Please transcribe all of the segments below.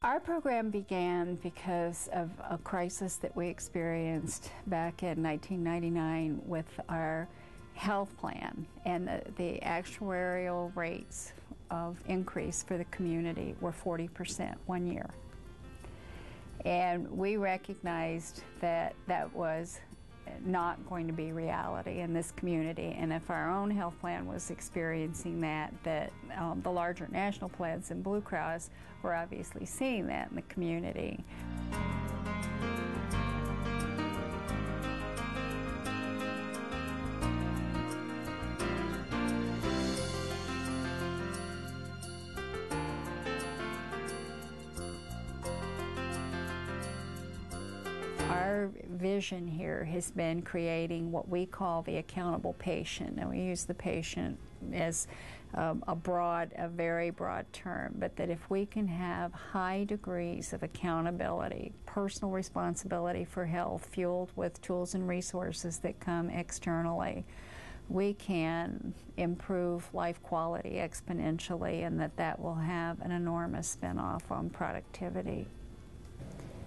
Our program began because of a crisis that we experienced back in 1999 with our health plan, and the actuarial rates of increase for the community were 40% one year. And we recognized that that was not going to be reality in this community, and if our own health plan was experiencing that, the larger national plans and Blue Cross were obviously seeing that in the community. Our vision here has been creating what we call the accountable patient, and we use the patient as a very broad term, but that if we can have high degrees of accountability, personal responsibility for health, fueled with tools and resources that come externally, we can improve life quality exponentially, and that will have an enormous spin-off on productivity.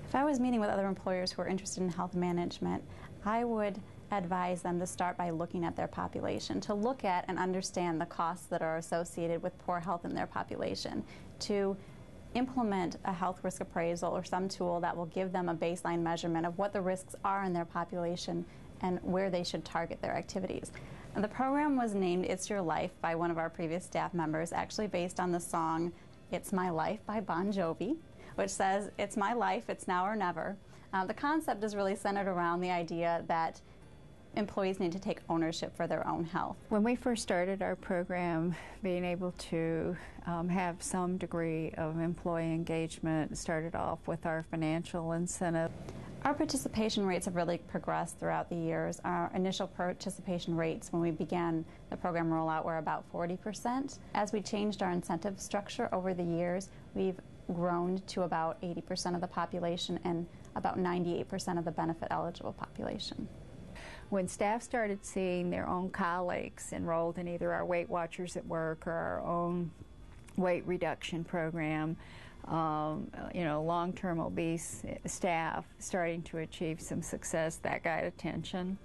If I was meeting with other employers who are interested in health management, I would advise them to start by looking at their population, to look at and understand the costs that are associated with poor health in their population, to implement a health risk appraisal or some tool that will give them a baseline measurement of what the risks are in their population and where they should target their activities. And the program was named It's Your Life by one of our previous staff members, actually based on the song It's My Life by Bon Jovi, which says, "It's my life, it's now or never." The concept is really centered around the idea that employees need to take ownership for their own health. When we first started our program, being able to have some degree of employee engagement started off with our financial incentive. Our participation rates have really progressed throughout the years. Our initial participation rates when we began the program rollout were about 40%. As we changed our incentive structure over the years, we've grown to about 80% of the population and about 98% of the benefit eligible population. When staff started seeing their own colleagues enrolled in either our Weight Watchers at work or our own weight reduction program, long-term obese staff starting to achieve some success, that got attention.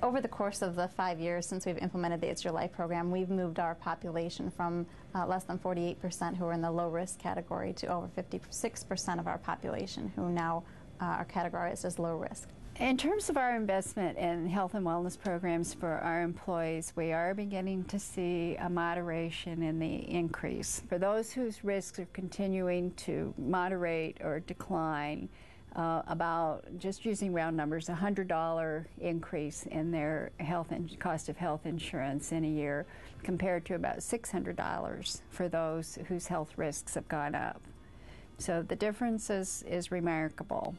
Over the course of the 5 years since we've implemented the It's Your Life program, we've moved our population from less than 48% who are in the low-risk category to over 56% of our population who now are categorized as low risk. In terms of our investment in health and wellness programs for our employees, we are beginning to see a moderation in the increase. For those whose risks are continuing to moderate or decline, about, just using round numbers, $100 increase in their cost of health insurance in a year, compared to about $600 for those whose health risks have gone up. So the difference is remarkable.